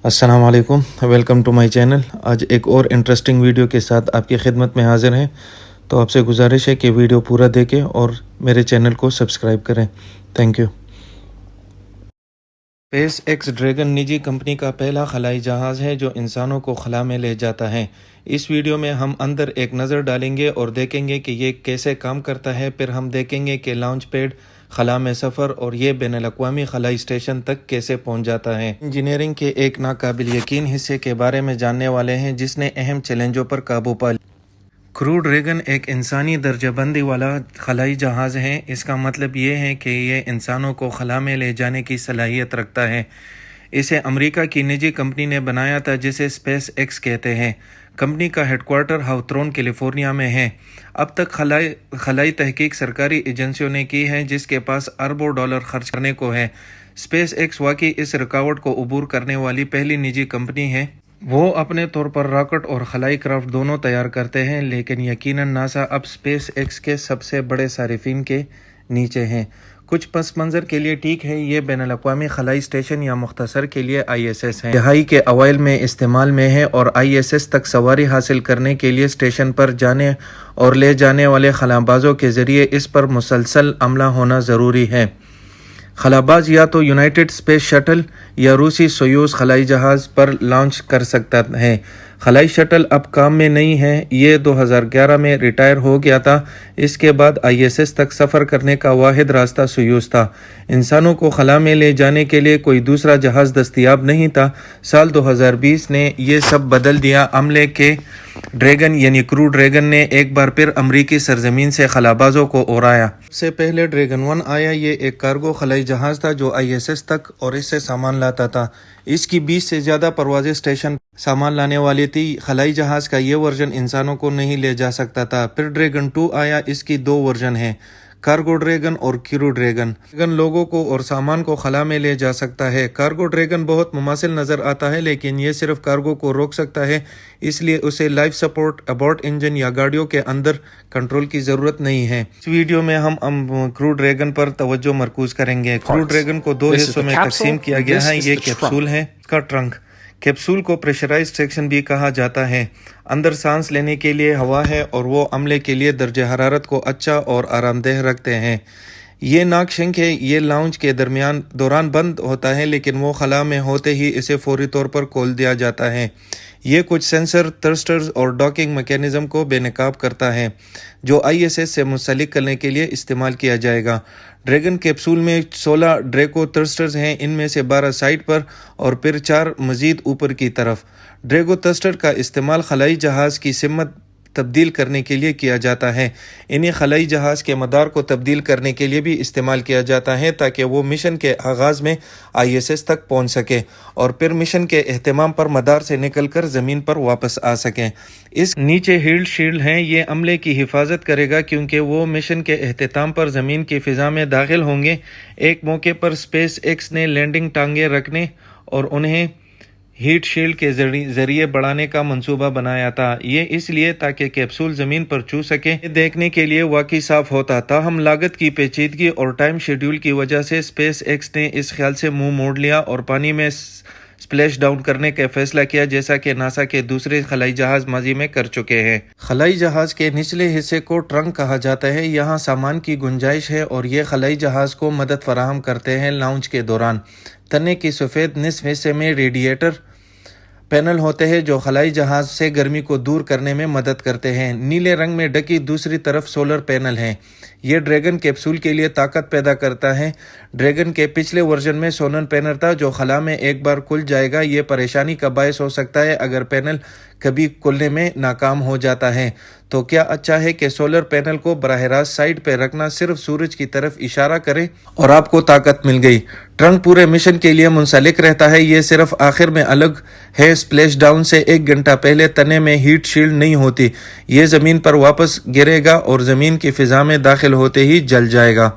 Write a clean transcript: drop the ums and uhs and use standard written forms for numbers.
अस्सलाम वालेकुम, welcome to my channel. आज एक और इंटरेस्टिंग वीडियो के साथ आपकी खिदमत में हाज़िर हैं। तो आपसे गुजारिश है कि वीडियो पूरा देखें और मेरे चैनल को सब्सक्राइब करें। Thank you. Space x dragon निजी कंपनी का पहला खलाई जहाज़ है जो इंसानों को खला में ले जाता है। इस वीडियो में हम अंदर एक नज़र डालेंगे और देखेंगे कि ये कैसे काम करता है। फिर हम देखेंगे कि लॉन्च पैड, खला में सफ़र और ये बैनुल-अक़वामी खलाई स्टेशन तक कैसे पहुंच जाता है। इंजीनियरिंग के एक नाकाबिल यकीन हिस्से के बारे में जानने वाले हैं जिसने अहम चैलेंजों पर काबू पा लिया। क्रू ड्रैगन एक इंसानी दर्जाबंदी वाला खलाई जहाज़ है। इसका मतलब ये है कि ये इंसानों को खला में ले जाने की सलाहियत रखता है। इसे अमेरिका की निजी कंपनी ने बनाया था जिसे स्पेस एक्स कहते हैं। कंपनी का हेडक्वार्टर हाउथ्रोन कैलिफोर्निया में है। अब तक खलाई तहकीक सरकारी एजेंसियों ने की है जिसके पास अरबों डॉलर खर्च करने को है। स्पेस एक्स वाकई इस रुकावट को अबूर करने वाली पहली निजी कंपनी है। वो अपने तौर पर रॉकेट और खलाई क्राफ्ट दोनों तैयार करते हैं, लेकिन यकीनन नासा अब स्पेस एक्स के सबसे बड़े सारिफिन के नीचे हैं। कुछ पस मंज़र के लिए ठीक है, ये बैनुल-अक़वामी खलाई स्टेशन या मुख्तसर के लिए ISS है। दहाई के अवाइल में इस्तेमाल में है और ISS तक सवारी हासिल करने के लिए स्टेशन पर जाने और ले जाने वाले खलाबाजों के ज़रिए इस पर मुसलसल अमला होना ज़रूरी है। खलाबाज या तो यूनाइटेड स्पेस शटल या रूसी सोयूज़ खलाई जहाज़ पर लॉन्च कर सकता है। खलाई शटल अब काम में नहीं है, ये 2011 में रिटायर हो गया था। इसके बाद ISS तक सफ़र करने का वाहिद रास्ता सोयूज़ था। इंसानों को खला में ले जाने के लिए कोई दूसरा जहाज़ दस्तयाब नहीं था। साल 2020 ने यह सब बदल दिया। अमले के ड्रैगन यानी क्रू ड्रैगन ने एक बार फिर अमरीकी सरजमीन से खलाबाजों को उड़ाया। से पहले ड्रैगन 1 आया। ये एक कार्गो खलाई जहाज़ था जो ISS तक और इससे सामान लाता था। इसकी 20 से ज़्यादा परवाज़ें स्टेशन सामान लाने वाली थी। खलाई जहाज़ का ये वर्जन इंसानों को नहीं ले जा सकता था। फिर ड्रैगन 2 आया। इसकी 2 वर्जन हैं, कार्गो ड्रैगन और क्रू ड्रैगन। ड्रैगन लोगों को और सामान को खला में ले जा सकता है। कार्गो ड्रैगन बहुत मुमासिल नज़र आता है, लेकिन ये सिर्फ कार्गो को रोक सकता है, इसलिए उसे लाइफ सपोर्ट, अबॉर्ट इंजन या गाड़ियों के अंदर कंट्रोल की ज़रूरत नहीं है। इस वीडियो में हम क्रू ड्रैगन पर तवज्जो मरकूज करेंगे। क्रू ड्रैगन को 2 हिस्सों में तकसीम किया गया है। ये कैप्सूल है, इसका ट्रंक। कैप्सूल को प्रेशराइज्ड सेक्शन भी कहा जाता है। अंदर सांस लेने के लिए हवा है और वो अमले के लिए दर्जे हरारत को अच्छा और आरामदेह रखते हैं। ये नाकशंक है। ये लॉन्च के दौरान बंद होता है, लेकिन वो खला में होते ही इसे फौरी तौर पर खोल दिया जाता है। ये कुछ सेंसर, थ्रस्टर्स और डॉकिंग मैकेनिज्म को बेनकाब करता है जो ISS से मुंसलिक करने के लिए इस्तेमाल किया जाएगा। ड्रैगन कैप्सूल में 16 ड्रैको थ्रस्टर्स हैं, इनमें से 12 साइड पर और फिर 4 मजीद ऊपर की तरफ। ड्रैगो थ्रस्टर का इस्तेमाल खलाई जहाज़ की सिमत तब्दील करने के लिए किया जाता है। इन्हें खलाई जहाज़ के मदार को तब्दील करने के लिए भी इस्तेमाल किया जाता है ताकि वो मिशन के आगाज़ में ISS तक पहुंच सके और फिर मिशन के एहतमाम पर मदार से निकलकर ज़मीन पर वापस आ सकें। इस नीचे हील्ड शील्ड हैं, ये अमले की हिफाजत करेगा क्योंकि वो मिशन के एहतमाम पर ज़मीन की फ़िज़ा में दाखिल होंगे। एक मौके पर स्पेस एक्स ने लैंडिंग टांगे रखने और उन्हें हीट शील्ड के जरिए बढ़ाने का मंसूबा बनाया था। ये इसलिए ताकि कैप्सूल ज़मीन पर छू सके। देखने के लिए वाकई साफ होता था। हम लागत की पेचीदगी और टाइम शेड्यूल की वजह से स्पेस एक्स ने इस ख्याल से मुंह मोड़ लिया और पानी में स्प्लैश डाउन करने का फैसला किया, जैसा कि नासा के दूसरे खलाई जहाज़ माजी में कर चुके हैं। खलाई जहाज़ के निचले हिस्से को ट्रंक कहा जाता है। यहाँ सामान की गुंजाइश है और ये खलाई जहाज़ को मदद फराहम करते हैं लॉन्च के दौरान। तने की सफ़ेद निस्फ हिस्से में रेडिएटर पैनल होते हैं जो खलाई जहाज़ से गर्मी को दूर करने में मदद करते हैं। नीले रंग में ढकी दूसरी तरफ सोलर पैनल हैं। ये ड्रैगन कैप्सूल के लिए ताकत पैदा करता है। ड्रैगन के पिछले वर्जन में सोलर पैनल था जो खला में एक बार खुल जाएगा। ये परेशानी का बायस हो सकता है अगर पैनल कभी खुलने में नाकाम हो जाता है। तो क्या अच्छा है कि सोलर पैनल को बराह रास्त साइड पे रखना, सिर्फ सूरज की तरफ इशारा करें और आपको ताकत मिल गई। ट्रंक पूरे मिशन के लिए मुंसलिक रहता है। ये सिर्फ आखिर में अलग है। स्प्लैश डाउन से 1 घंटा पहले तने में हीट शील्ड नहीं होती। ये ज़मीन पर वापस गिरेगा और ज़मीन की फ़िज़ा में दाखिल होते ही जल जाएगा।